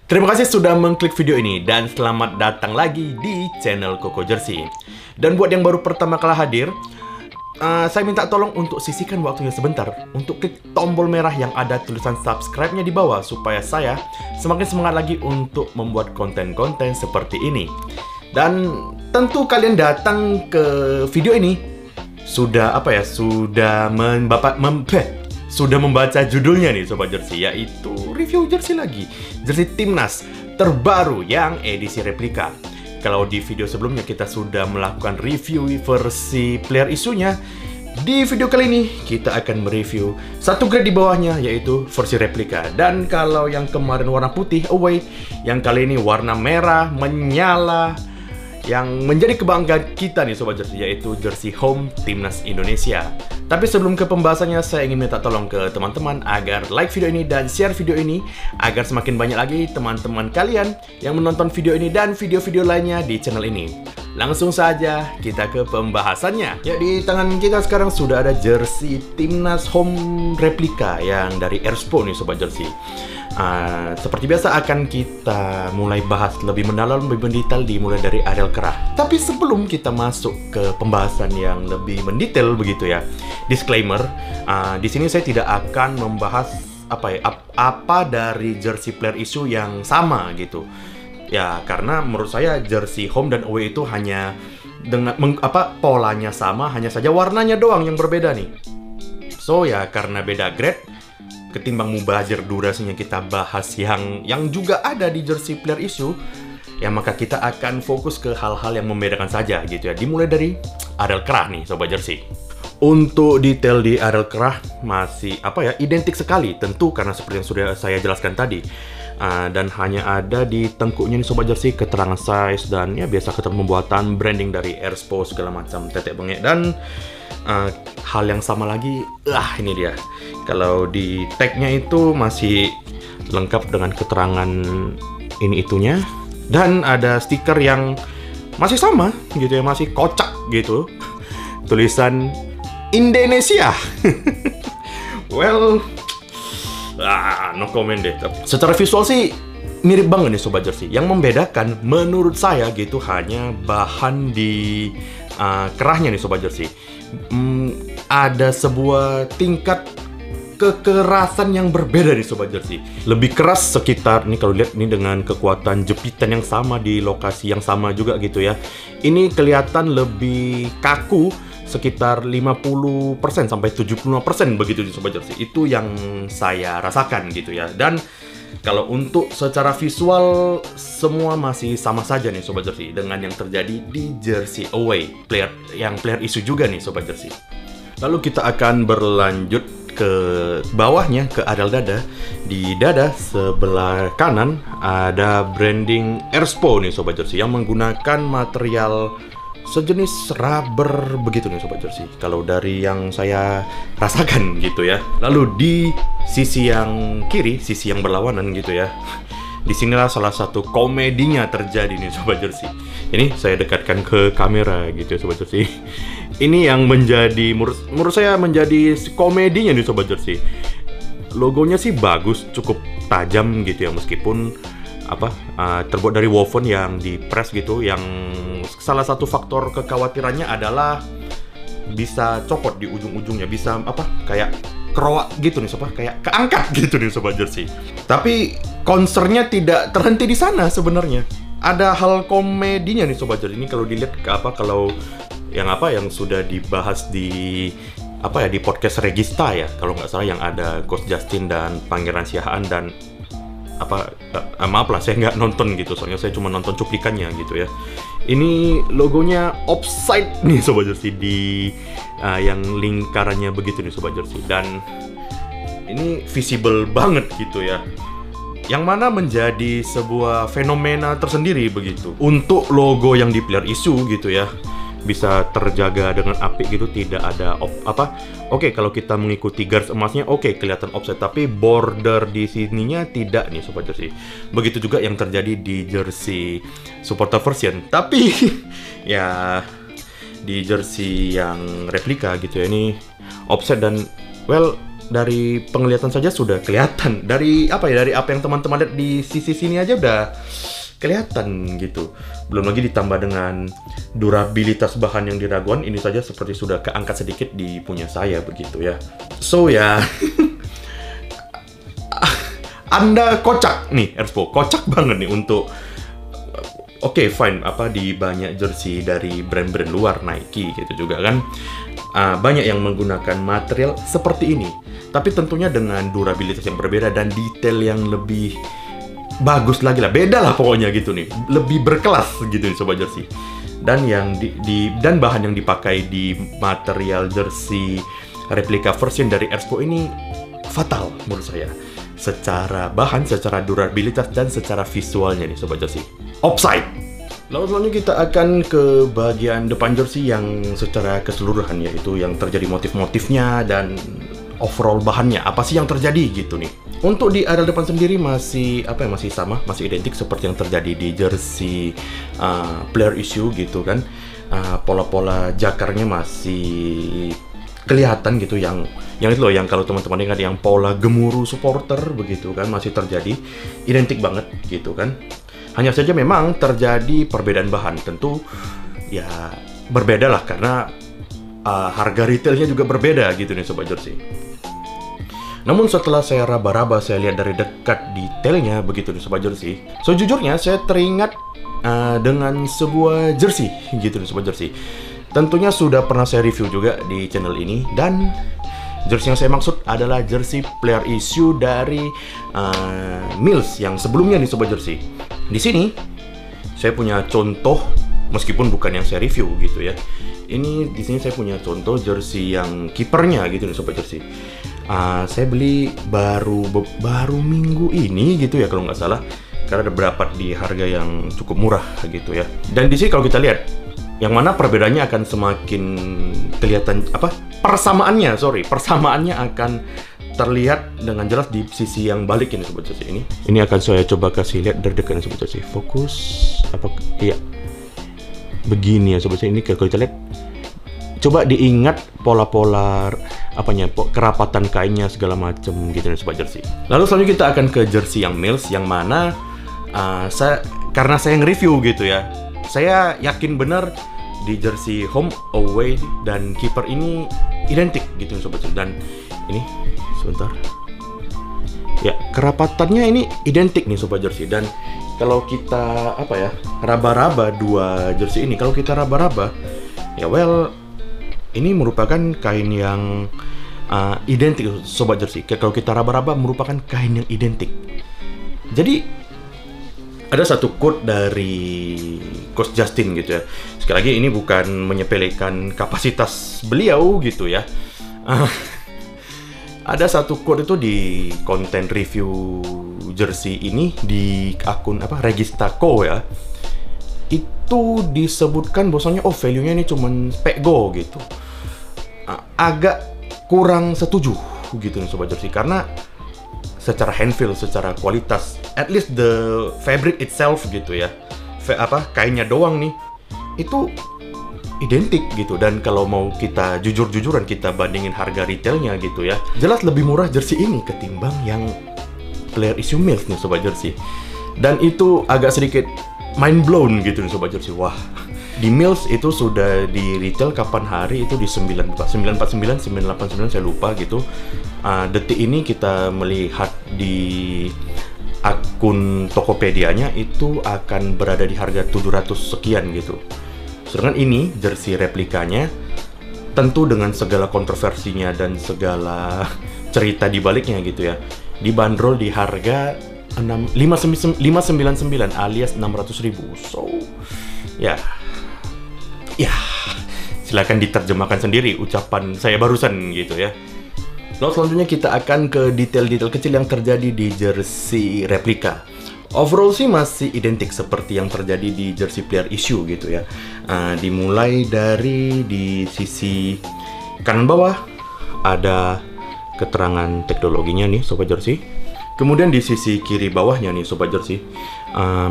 Terima kasih sudah mengklik video ini dan selamat datang lagi di channel Koko Jersey. Dan buat yang baru pertama kali hadir, saya minta tolong untuk sisihkan waktunya sebentar untuk klik tombol merah yang ada tulisan subscribe-nya di bawah supaya saya semakin semangat lagi untuk membuat konten-konten seperti ini. Dan tentu kalian datang ke video ini sudah sudah membaca judulnya nih Sobat Jersey, yaitu review jersey lagi, jersey timnas terbaru yang edisi replika. Kalau di video sebelumnya kita sudah melakukan review versi player isunya, di video kali ini kita akan mereview satu grade di bawahnya, yaitu versi replika. Dan kalau yang kemarin warna putih away, yang kali ini warna merah menyala, yang menjadi kebanggaan kita nih Sobat Jersey, yaitu jersey home timnas Indonesia. Tapi sebelum ke pembahasannya, saya ingin minta tolong ke teman-teman agar like video ini dan share video ini, agar semakin banyak lagi teman-teman kalian yang menonton video ini dan video-video lainnya di channel ini. Langsung saja kita ke pembahasannya. Ya, di tangan kita sekarang sudah ada jersey timnas home replika yang dari Erspo nih Sobat Jersey. Seperti biasa akan kita mulai bahas lebih mendalam, lebih mendetail dimulai dari areal kerah. Tapi sebelum kita masuk ke pembahasan yang lebih mendetail begitu ya, disclaimer, di sini saya tidak akan membahas apa dari jersey player issue yang sama gitu. Ya, karena menurut saya jersey home dan away itu hanya dengan polanya sama, hanya saja warnanya doang yang berbeda nih. So ya, karena beda grade, ketimbang mubazir durasinya kita bahas yang juga ada di jersey player issue, ya maka kita akan fokus ke hal-hal yang membedakan saja gitu ya. Dimulai dari areal kerah nih Sobat Jersey. Untuk detail di areal kerah masih identik sekali tentu, karena seperti yang sudah saya jelaskan tadi. Dan hanya ada di tengkuknya nih Sobat Jersey keterangan size dan ya biasa keterangan pembuatan, branding dari Erspo segala macam, tetek bengek. Dan hal yang sama lagi, ini dia. Kalau di tagnya itu masih lengkap dengan keterangan ini itunya, dan ada stiker yang masih sama gitu ya, masih kocak gitu, tulisan Indonesia. Well, no comment deh. Secara visual sih mirip banget nih Sobat Jersey. Yang membedakan menurut saya gitu hanya bahan di kerahnya nih Sobat Jersey. Ada sebuah tingkat kekerasan yang berbeda nih Sobat Jersey. Lebih keras sekitar, nih kalau lihat ini dengan kekuatan jepitan yang sama di lokasi yang sama juga gitu ya. Ini kelihatan lebih kaku sekitar 50% sampai 75% begitu di Sobat Jersey. Itu yang saya rasakan gitu ya. Dan kalau untuk secara visual semua masih sama saja nih Sobat Jersey dengan yang terjadi di jersey away, player issue juga nih Sobat Jersey. Lalu kita akan berlanjut ke bawahnya, ke areal dada. Di dada sebelah kanan ada branding Erspo nih Sobat Jersey yang menggunakan material sejenis rubber begitu nih Sobat Jersey, kalau dari yang saya rasakan gitu ya. Lalu di sisi yang kiri, sisi yang berlawanan gitu ya, disinilah salah satu komedinya terjadi nih Sobat Jersey. Ini saya dekatkan ke kamera gitu ya Sobat Jersey. Ini yang menjadi menurut saya menjadi komedinya nih Sobat Jersey. Logonya sih bagus, cukup tajam gitu ya, meskipun terbuat dari woven yang di press gitu. Yang salah satu faktor kekhawatirannya adalah bisa copot di ujung-ujungnya, bisa kayak keroak gitu nih Sobat, kayak keangkat gitu nih Sobat Jersey. Tapi concernnya tidak terhenti di sana sebenarnya. Ada hal komedinya nih Sobat Jersey. Ini kalau dilihat kalau yang sudah dibahas di di podcast Regista ya, kalau nggak salah, yang ada Coach Justin dan Pangeran Siahaan dan maaf lah saya nggak nonton gitu, soalnya saya cuma nonton cuplikannya gitu ya. Ini logonya offside nih Sobat Jersey di yang lingkarannya begitu nih Sobat Jersey, dan ini visible banget gitu ya, yang mana menjadi sebuah fenomena tersendiri begitu. Untuk logo yang di player issue gitu ya, bisa terjaga dengan apik gitu, tidak ada Oke, kalau kita mengikuti garis emasnya kelihatan offset, tapi border di sininya tidak nih Sobat Jersey. Begitu juga yang terjadi di jersey supporter version. Tapi ya di jersey yang replika gitu ya, ini offset dan dari penglihatan saja sudah kelihatan. Dari apa yang teman-teman lihat di sisi sini aja udah kelihatan gitu. Belum lagi ditambah dengan durabilitas bahan yang diragukan, ini saja seperti sudah keangkat sedikit di punya saya begitu ya. So ya, Anda kocak nih, Erspo, kocak banget nih untuk Oke, fine, di banyak jersey dari brand-brand luar, Nike gitu juga kan, banyak yang menggunakan material seperti ini. Tapi tentunya dengan durabilitas yang berbeda dan detail yang lebih bagus lagi lah, beda lah pokoknya gitu nih, lebih berkelas gitu nih sobat jersey. Dan yang dan bahan yang dipakai di material jersey replika version dari Erspo ini fatal menurut saya. Secara bahan, secara durabilitas, dan secara visualnya nih sobat jersey. Offside. Lalu selanjutnya kita akan ke bagian depan jersey yang secara keseluruhan, yaitu yang terjadi motif-motifnya dan overall bahannya. Apa sih yang terjadi gitu nih. Untuk di area depan sendiri masih sama, masih identik seperti yang terjadi di jersey player issue gitu kan. Pola-pola jakarnya masih kelihatan gitu, yang itu loh, yang kalau teman-teman ingat yang pola gemuruh supporter begitu kan, masih terjadi, identik banget gitu kan. Hanya saja memang terjadi perbedaan bahan, tentu ya berbeda lah karena harga retailnya juga berbeda gitu nih sobat jersey. Namun setelah saya raba-raba, saya lihat dari dekat detailnya begitu nih sobat jersey. Sejujurnya saya teringat dengan sebuah jersey gitu nih sobat jersey. Tentunya sudah pernah saya review juga di channel ini, dan jersey yang saya maksud adalah jersey player issue dari Mills yang sebelumnya nih sobat jersey. Di sini saya punya contoh, meskipun bukan yang saya review gitu ya. Ini di sini saya punya contoh jersey yang kipernya gitu nih sobat jersey. Saya beli baru minggu ini gitu ya kalau nggak salah, karena ada beberapa di harga yang cukup murah gitu ya. Dan di sini kalau kita lihat, yang mana perbedaannya akan semakin kelihatan, persamaannya akan terlihat dengan jelas di sisi yang balik ini sobat jersey ini. Ini akan saya coba kasih lihat dari dekat sobat jersey. Fokus iya. Begini ya sobat jersey, ini kalau kita lihat, coba diingat pola-pola kerapatan kainnya segala macam gitu nih sobat jersey. Lalu selanjutnya kita akan ke jersey yang Mills, yang mana karena saya nge-review gitu ya, saya yakin benar di jersey home, away, dan keeper ini identik gitu sobat jersey. Dan ini sebentar ya, kerapatannya ini identik nih sobat jersey. Dan kalau kita raba-raba dua jersey ini, kalau kita raba-raba ya ini merupakan kain yang identik sobat jersey. Kalau kita raba-raba merupakan kain yang identik. Jadi ada satu quote dari Coach Justin gitu ya. Sekali lagi ini bukan menyepelekan kapasitas beliau gitu ya. Ada satu quote itu di konten review jersey ini di akun Registaco ya. Itu disebutkan bahwasanya value-nya ini cuman pego gitu. Agak kurang setuju gitu nih sobat jersey, karena secara hand feel, secara kualitas, at least the fabric itself gitu ya, kainnya doang nih, itu identik gitu. Dan kalau mau kita jujur-jujuran, kita bandingin harga retailnya gitu ya, jelas lebih murah jersey ini ketimbang yang player issue Mills nih sobat jersey. Dan itu agak sedikit mind blown gitu nih sobat jersey. Wah, di Mills itu sudah di retail kapan hari itu di 949, 989 saya lupa gitu. Detik ini kita melihat di akun Tokopedia-nya itu akan berada di harga 700 sekian gitu. Sedangkan ini jersey replikanya, tentu dengan segala kontroversinya dan segala cerita di baliknya gitu ya, dibanderol di harga 599 alias 600.000. So ya silakan diterjemahkan sendiri ucapan saya barusan gitu ya. Lalu selanjutnya kita akan ke detail-detail kecil yang terjadi di jersey replika. Overall sih masih identik seperti yang terjadi di jersey player issue gitu ya. Dimulai dari di sisi kanan bawah ada keterangan teknologinya nih sobat jersey. Kemudian di sisi kiri bawahnya nih sobat jersey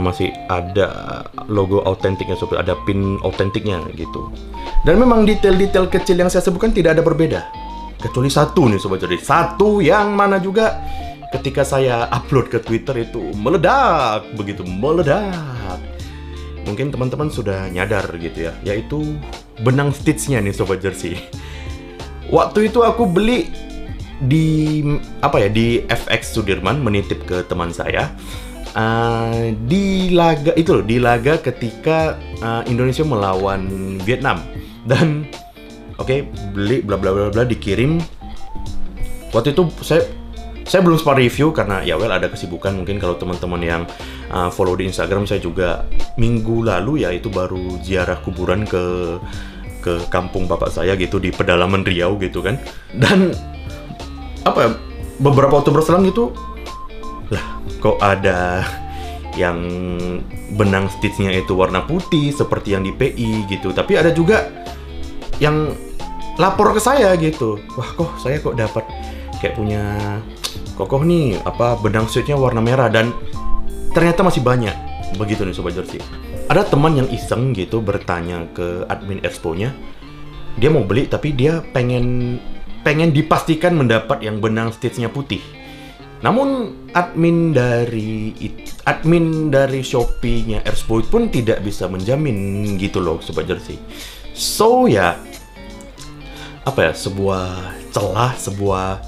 masih ada logo autentiknya sobat, ada pin autentiknya gitu. Dan memang detail-detail kecil yang saya sebutkan tidak ada berbeda. kecuali satu nih Sobat Jersey. Satu yang mana juga ketika saya upload ke Twitter itu meledak, begitu meledak. Mungkin teman-teman sudah nyadar gitu ya, yaitu benang Stitch-nya nih Sobat Jersey. Waktu itu aku beli di di FX Sudirman, menitip ke teman saya. Di laga ketika Indonesia melawan Vietnam. Dan beli bla bla bla bla, dikirim. Waktu itu saya belum sempat review karena ada kesibukan. Mungkin kalau teman-teman yang follow di Instagram saya juga minggu lalu ya itu baru ziarah kuburan ke kampung bapak saya gitu di pedalaman Riau gitu kan. Dan beberapa waktu berselang gitu, lah kok ada yang benang Stitch-nya itu warna putih seperti yang di PI gitu. Tapi ada juga yang lapor ke saya gitu, wah saya dapat kayak punya kokoh nih benang Stitch-nya warna merah. Dan ternyata masih banyak begitu nih Sobat Jersey. Ada teman yang iseng gitu bertanya ke admin Expo-nya, dia mau beli tapi dia pengen dipastikan mendapat yang benang Stitch-nya putih. Namun admin dari Shopee-nya Expo pun tidak bisa menjamin gitu loh Sobat Jersey. So sebuah celah, sebuah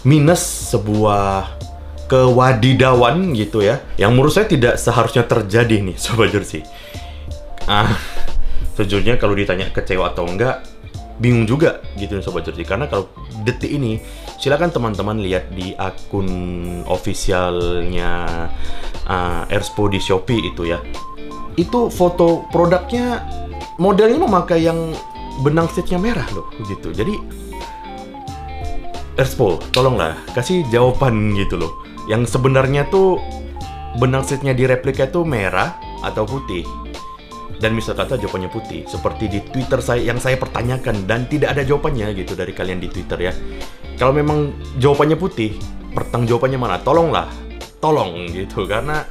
minus, sebuah kewadidawan gitu ya, yang menurut saya tidak seharusnya terjadi nih Sobat Jersey. Sejujurnya kalau ditanya kecewa atau enggak, bingung juga gitu Sobat Jersey. Karena kalau detik ini, silakan teman-teman lihat di akun officialnya Expo di Shopee itu ya. Itu foto produknya, modelnya memakai yang benang Stitch-nya merah loh gitu. Jadi Expo, tolonglah kasih jawaban gitu loh. Yang sebenarnya tuh benang Stitch-nya di replika itu merah atau putih. Dan misal kata jawabannya putih, seperti di Twitter yang saya pertanyakan dan tidak ada jawabannya gitu dari kalian di Twitter ya. Kalau memang jawabannya putih, jawabannya mana? Tolong gitu, karena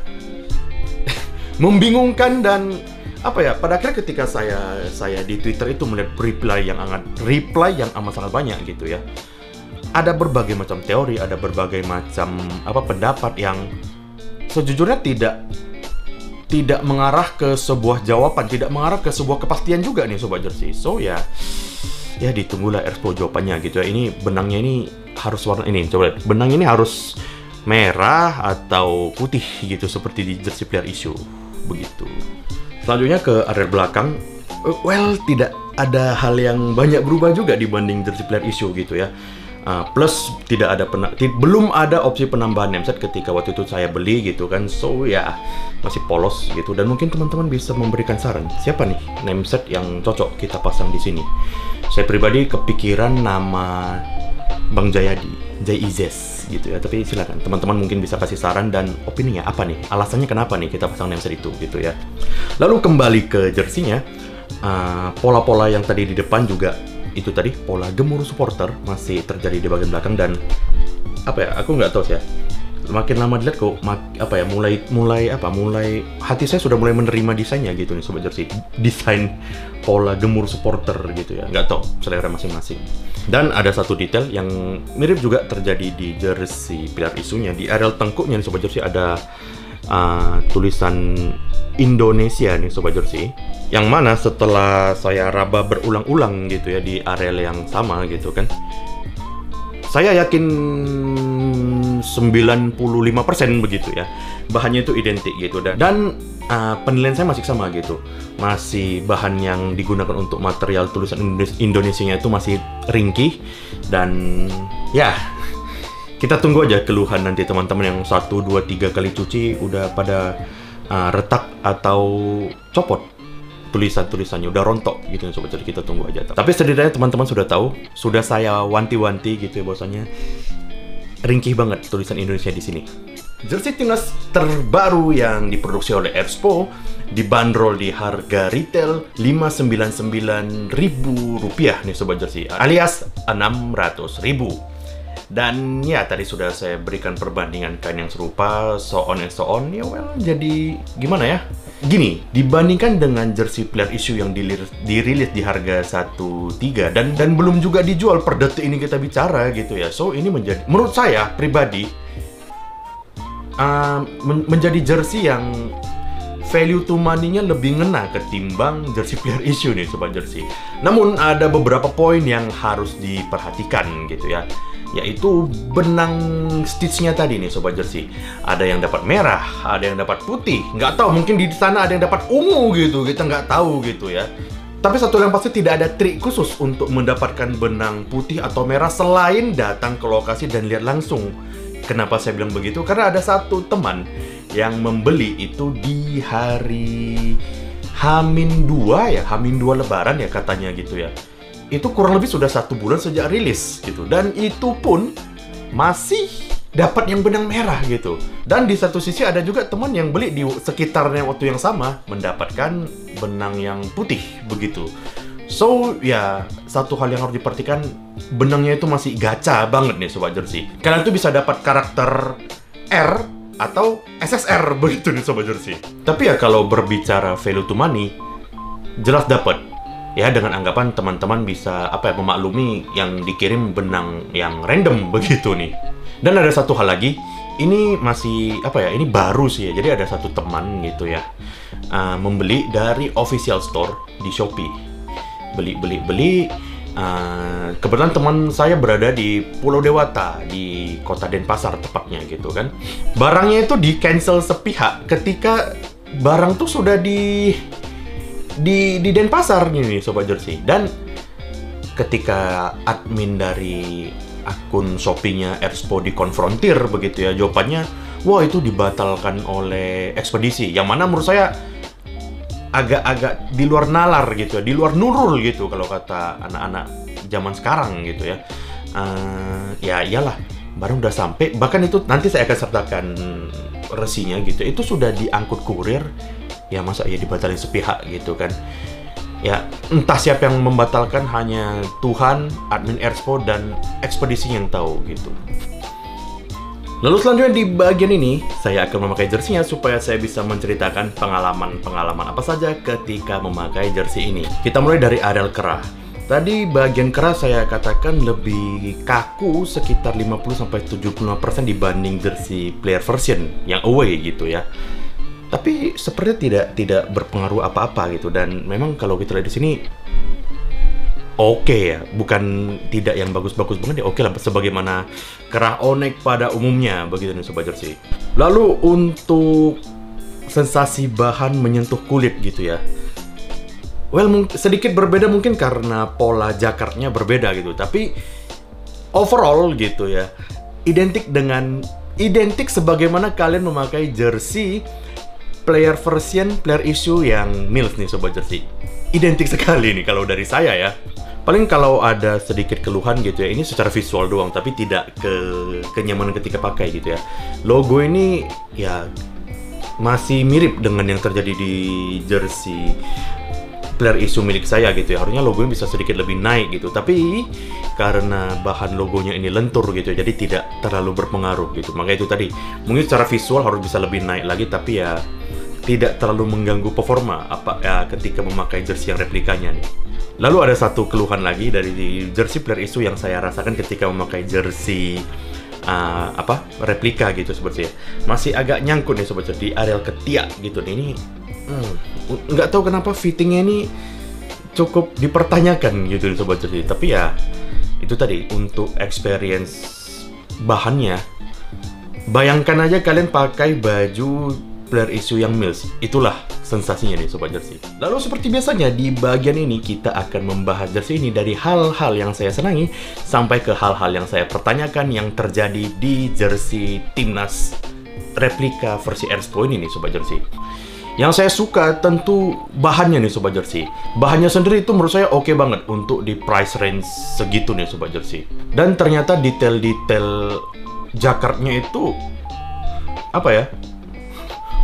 membingungkan. Dan pada akhirnya ketika saya di Twitter itu melihat reply yang amat sangat banyak gitu ya. Ada berbagai macam teori, ada berbagai macam pendapat yang sejujurnya tidak mengarah ke sebuah jawaban, tidak mengarah ke sebuah kepastian juga nih Sobat Jersey. So ya ditunggulah Expo jawabannya gitu ya. Ini benangnya ini harus warna ini, coba lihat. Benang ini harus merah atau putih gitu seperti di Jersey Player Issue begitu. Selanjutnya ke area belakang, tidak ada hal yang banyak berubah juga dibanding Jersey Player Issue gitu ya. Plus belum ada opsi penambahan nameset ketika waktu itu saya beli gitu kan. So ya masih polos gitu. Dan mungkin teman-teman bisa memberikan saran siapa nih nameset yang cocok kita pasang di sini. Saya pribadi kepikiran nama Bang Jayadi, JIZES gitu ya. Tapi silakan teman-teman mungkin bisa kasih saran dan opininya apa nih, alasannya kenapa nih kita pasang nameset itu gitu ya. Lalu kembali ke jersey-nya, pola-pola yang tadi di depan juga itu tadi, pola gemuruh supporter masih terjadi di bagian belakang. Dan aku nggak tahu sih ya, makin lama dilihat kok mulai hati saya sudah mulai menerima desainnya gitu nih Sobat Jersey. Desain pola gemuruh supporter gitu ya, nggak tahu selera masing-masing. Dan ada satu detail yang mirip juga terjadi di Jersey Player Issue-nya. Di areal tengkuknya nih Sobat Jersey ada tulisan Indonesia nih Sobat Jersey, yang mana setelah saya raba berulang-ulang gitu ya di areal yang sama gitu kan, saya yakin 95% begitu ya, bahannya itu identik gitu. Dan penilaian saya masih sama gitu, masih bahan yang digunakan untuk material tulisan Indonesianya itu masih ringkih. Dan ya kita tunggu aja keluhan nanti teman-teman yang 1, 2, 3 kali cuci udah pada retak atau copot tulisannya, udah rontok gitu Sobat Jersey. Kita tunggu aja. Tapi setidaknya teman-teman sudah tahu, sudah saya wanti-wanti gitu ya bahwasanya ringkih banget tulisan Indonesia di sini. Jersey timnas terbaru yang diproduksi oleh Expo dibanderol di harga retail Rp599.000 nih Sobat Jersey, alias Rp600.000. Dan ya tadi sudah saya berikan perbandingan kain yang serupa, so on and so on. Ya well, jadi gimana ya? Gini, dibandingkan dengan jersey player issue yang dirilis di harga 1.3 dan belum juga dijual per detik ini kita bicara gitu ya. So ini menjadi, menurut saya pribadi, menjadi jersey yang value to money-nya lebih ngena ketimbang jersey player issue nih Sobat Jersey. Namun ada beberapa poin yang harus diperhatikan gitu ya, yaitu benang stitch-nya tadi nih Sobat Jersey. Ada yang dapat merah, ada yang dapat putih. Nggak tahu, mungkin di sana ada yang dapat ungu gitu, kita nggak tahu gitu ya. Tapi satu yang pasti tidak ada trik khusus untuk mendapatkan benang putih atau merah selain datang ke lokasi dan lihat langsung. Kenapa saya bilang begitu? Karena ada satu teman yang membeli itu di hari H-2 ya, H-2 Lebaran ya katanya gitu ya. Itu kurang lebih sudah 1 bulan sejak rilis gitu, dan itu pun masih dapat yang benang merah gitu. Dan di satu sisi ada juga teman yang beli di sekitarnya waktu yang sama mendapatkan benang yang putih begitu. So ya, satu hal yang harus diperhatikan, benangnya itu masih gacha banget nih Sobat Jersey. Kalian tuh bisa dapat karakter R atau SSR begitu nih Sobat Jersey. Tapi ya kalau berbicara value to money, jelas dapat. Ya dengan anggapan teman-teman bisa memaklumi yang dikirim benang yang random begitu nih. Dan ada satu hal lagi, ini masih ini baru sih ya. Jadi ada satu teman gitu ya, membeli dari official store di Shopee. Beli. Kebetulan teman saya berada di Pulau Dewata, di kota Denpasar tepatnya gitu kan. Barangnya itu di cancel sepihak ketika barang tuh sudah di Denpasar nih Sobat Jersey. Dan ketika admin dari akun Shopee-nya Erspo dikonfrontir begitu ya, jawabannya, wah itu dibatalkan oleh ekspedisi. Yang mana menurut saya agak-agak di luar nalar gitu ya, di luar nurul gitu kalau kata anak-anak zaman sekarang gitu ya. Ya iyalah, barang udah sampai, bahkan itu nanti saya akan sertakan resinya gitu. Itu sudah diangkut kurir, ya masa ya dibatalin sepihak gitu kan. Ya entah siapa yang membatalkan, hanya Tuhan, admin Erspo dan ekspedisi yang tahu gitu. Lalu selanjutnya di bagian ini, saya akan memakai jersey-nya supaya saya bisa menceritakan pengalaman-pengalaman apa saja ketika memakai jersey ini. Kita mulai dari areal kerah. Tadi bagian kerah saya katakan lebih kaku sekitar 50-75% dibanding jersey player version yang away gitu ya. Tapi sepertinya tidak berpengaruh apa-apa gitu, dan memang kalau kita lihat di sini oke ya, bukan tidak yang bagus-bagus banget ya, oke lah sebagaimana kerah onyx pada umumnya begitu nih Sobat Jersey. Lalu untuk sensasi bahan menyentuh kulit gitu ya, well sedikit berbeda mungkin karena pola jaketnya berbeda gitu, tapi overall gitu ya identik sebagaimana kalian memakai jersey player version, player issue yang mills nih Sobat Jersey. Identik sekali nih kalau dari saya ya. Paling kalau ada sedikit keluhan gitu ya, ini secara visual doang, tapi tidak kenyamanan ketika pakai gitu ya. Logo ini ya masih mirip dengan yang terjadi di jersey player issue milik saya gitu ya. Harusnya logonya bisa sedikit lebih naik gitu, tapi karena bahan logonya ini lentur gitu ya, jadi tidak terlalu berpengaruh gitu. Makanya itu tadi, mungkin secara visual harus bisa lebih naik lagi, tapi ya tidak terlalu mengganggu performa ketika memakai jersey yang replikanya nih. Lalu ada satu keluhan lagi dari jersey player issue yang saya rasakan ketika memakai jersey replika gitu seperti ya. Masih agak nyangkut nih Sobat Jersey di areal ketiak gitu nih. Ini nggak tahu kenapa fittingnya ini cukup dipertanyakan gitu Sobat Jersey. Tapi ya itu tadi, untuk experience bahannya, bayangkan aja kalian pakai baju player issue yang mills, itulah sensasinya nih Sobat Jersey. Lalu seperti biasanya di bagian ini kita akan membahas jersey ini dari hal-hal yang saya senangi sampai ke hal-hal yang saya pertanyakan yang terjadi di jersey timnas replika versi Erspo ini nih Sobat Jersey. Yang saya suka tentu bahannya nih Sobat Jersey. Bahannya sendiri itu menurut saya oke banget untuk di price range segitu nih Sobat Jersey. Dan ternyata detail-detail jaketnya itu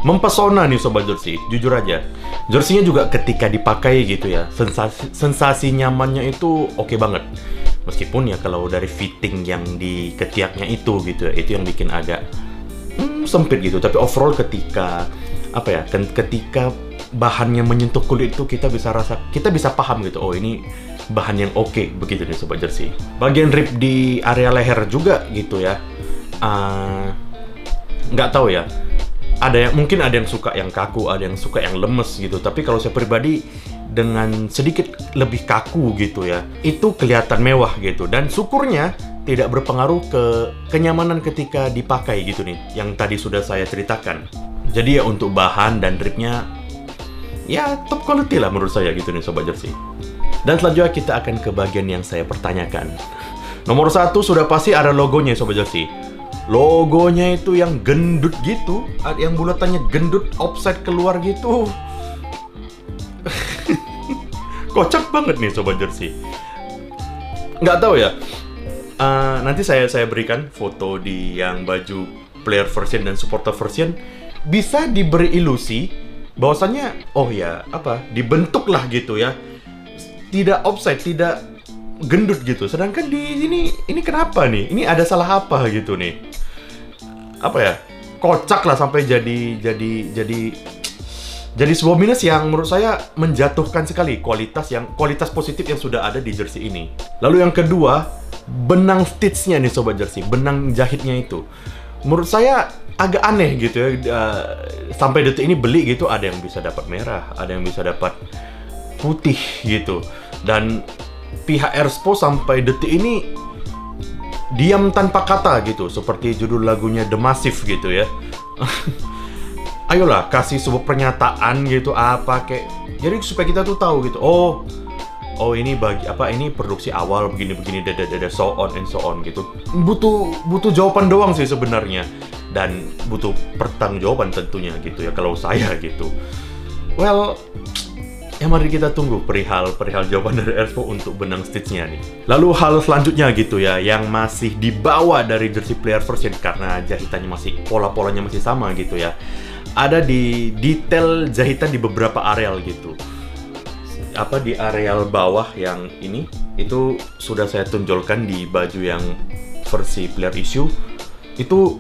mempesona nih Sobat Jersey, jujur aja. Jersey-nya juga ketika dipakai gitu ya, sensasi nyamannya itu oke banget. Meskipun ya kalau dari fitting yang di ketiaknya itu gitu ya, itu yang bikin agak sempit gitu. Tapi overall ketika ketika bahannya menyentuh kulit itu kita bisa paham gitu. Oh, ini bahan yang oke begitu nih Sobat Jersey. Bagian rib di area leher juga gitu ya. Nggak tahu ya. Mungkin ada yang suka yang kaku, ada yang suka yang lemes gitu. Tapi kalau saya pribadi dengan sedikit lebih kaku gitu ya, itu kelihatan mewah gitu. Dan syukurnya tidak berpengaruh ke kenyamanan ketika dipakai gitu nih, yang tadi sudah saya ceritakan. Jadi ya untuk bahan dan ribnya ya top quality lah menurut saya gitu nih Sobat Jersey. Dan selanjutnya kita akan ke bagian yang saya pertanyakan. Nomor 1 sudah pasti ada logonya Sobat Jersey. Logonya itu yang gendut gitu, yang bulatannya gendut offset keluar gitu. Kocak banget nih Sobat Jersey. Nggak tahu ya. Nanti saya berikan foto di yang baju player version dan supporter version. Bisa diberi ilusi bahwasannya dibentuk lah gitu ya. Tidak offset, tidak gendut gitu. Sedangkan di sini ini kenapa nih? Ini ada salah apa gitu nih? Kocak lah sampai jadi sebuah minus yang menurut saya menjatuhkan sekali kualitas positif yang sudah ada di jersey ini. Lalu yang kedua, benang stitch-nya nih Sobat Jersey, benang jahitnya itu. Menurut saya agak aneh gitu ya. Sampai detik ini beli gitu, ada yang bisa dapat merah, ada yang bisa dapat putih gitu. Dan pihak Erspo sampai detik ini diam tanpa kata gitu, seperti judul lagunya The Massive gitu ya. Ayolah kasih sebuah pernyataan gitu jadi supaya kita tuh tahu gitu. Oh ini ini produksi awal begini so on and so on gitu. Butuh jawaban doang sih sebenarnya, dan butuh pertanggungjawaban tentunya gitu ya kalau saya gitu. Well, ya mari kita tunggu perihal jawaban dari Erspo untuk benang stitch-nya nih. Lalu hal selanjutnya gitu ya, yang masih dibawa dari jersey player version karena jahitannya pola-polanya masih sama gitu ya. Ada di detail jahitan di beberapa areal gitu. Di areal bawah yang ini, itu sudah saya tunjukkan di baju yang versi player issue. Itu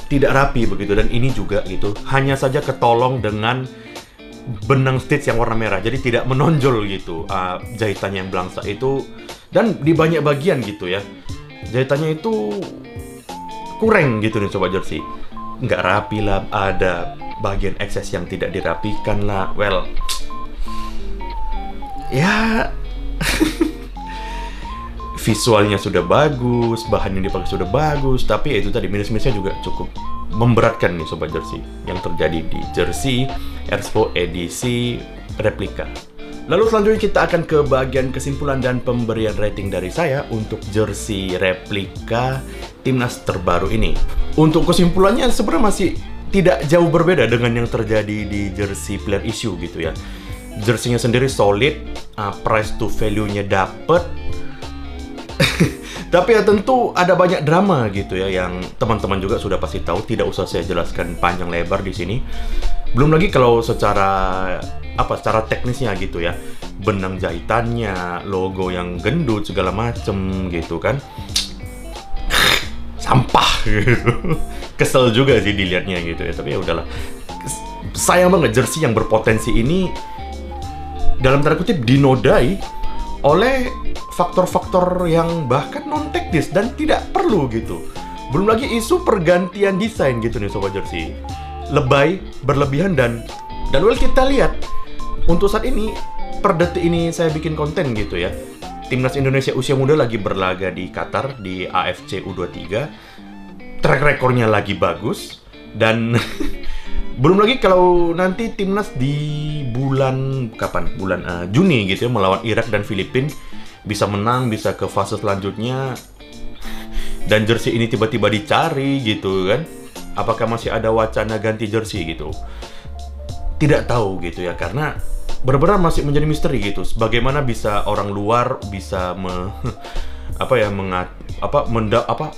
tidak rapi begitu, dan ini juga gitu. Hanya saja ketolong dengan benang stitch yang warna merah, jadi tidak menonjol gitu jahitannya yang belangsa itu. Dan di banyak bagian gitu ya, jahitannya itu kurang gitu nih Sobat Jersey. Nggak rapi lah, ada bagian ekses yang tidak dirapikan lah. Well, ya visualnya sudah bagus, bahan yang dipakai sudah bagus, tapi ya itu tadi minus-minusnya juga cukup memberatkan nih Sobat Jersey yang terjadi di jersey Erspo edisi replika. Lalu selanjutnya kita akan ke bagian kesimpulan dan pemberian rating dari saya untuk jersey replika timnas terbaru ini. Untuk kesimpulannya sebenarnya masih tidak jauh berbeda dengan yang terjadi di jersey player issue gitu ya. Jersey-nya sendiri solid, price to value-nya dapet. Tapi ya tentu ada banyak drama gitu ya yang teman-teman juga sudah pasti tahu, tidak usah saya jelaskan panjang lebar di sini. Belum lagi kalau secara teknisnya gitu ya. Benang jahitannya, logo yang gendut segala macem gitu kan. Sampah gitu. Kesel juga sih dilihatnya gitu ya, tapi ya udahlah. Sayang banget jersey yang berpotensi ini dalam tanda kutip dinodai oleh faktor-faktor yang bahkan non-teknis dan tidak perlu gitu. Belum lagi isu pergantian desain gitu nih Sobat Jersey. Lebay, berlebihan, dan well kita lihat untuk saat ini, per detik ini saya bikin konten gitu ya. Timnas Indonesia usia muda lagi berlaga di Qatar di AFC U23. Track rekornya lagi bagus, dan belum lagi kalau nanti timnas di bulan Juni gitu ya, melawan Irak dan Filipina, bisa menang, bisa ke fase selanjutnya, dan jersey ini tiba-tiba dicari gitu kan. Apakah masih ada wacana ganti jersey gitu? Tidak tahu gitu ya, karena benar-benar masih menjadi misteri gitu. Bagaimana bisa orang luar bisa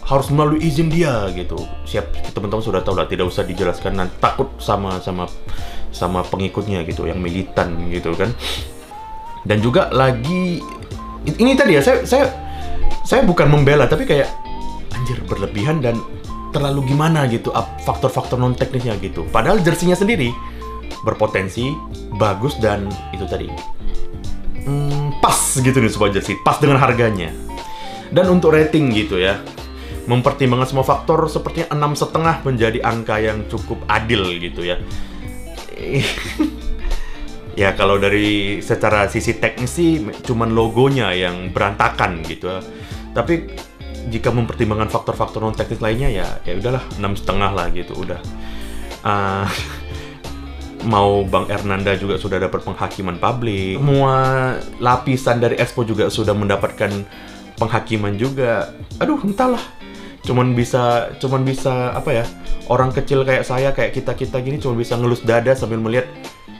harus melalui izin dia gitu. Siap, teman-teman sudah tahu lah, tidak usah dijelaskan, nanti takut sama pengikutnya gitu yang militan gitu kan. Dan juga lagi ini tadi ya, saya bukan membela, tapi kayak anjir berlebihan dan terlalu gimana gitu, faktor-faktor non teknisnya gitu. Padahal jersinya sendiri berpotensi bagus dan itu tadi pas gitu nih Sobat Jersey, pas dengan harganya. Dan untuk rating gitu ya, mempertimbangkan semua faktor, sepertinya 6,5 menjadi angka yang cukup adil gitu ya. Ya kalau dari secara sisi teknis sih cuman logonya yang berantakan gitu ya. Tapi jika mempertimbangkan faktor-faktor non teknis lainnya ya udahlah 6,5 lah gitu udah. Mau Bang Ernanda juga sudah dapat penghakiman publik. Semua lapisan dari Expo juga sudah mendapatkan penghakiman juga. Aduh, entahlah. Cuman bisa apa ya? Orang kecil kayak saya, kayak kita gini cuma bisa ngelus dada sambil melihat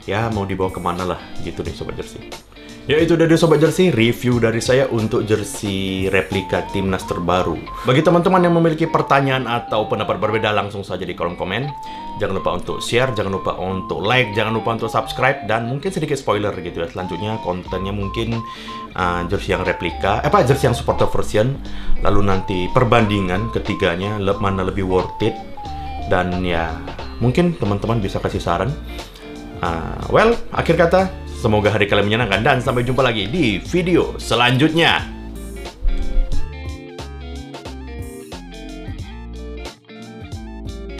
ya mau dibawa kemana lah gitu nih Sobat Jersey. Ya itu dari Sobat Jersey, review dari saya untuk jersey replika timnas terbaru. Bagi teman-teman yang memiliki pertanyaan atau pendapat berbeda, langsung saja di kolom komen. Jangan lupa untuk share, jangan lupa untuk like, jangan lupa untuk subscribe, dan mungkin sedikit spoiler gitu ya. Selanjutnya kontennya mungkin jersey yang replika, jersey yang supporter version. Lalu nanti perbandingan ketiganya, mana lebih worth it. Dan ya mungkin teman-teman bisa kasih saran. Akhir kata, semoga hari kalian menyenangkan dan sampai jumpa lagi di video selanjutnya.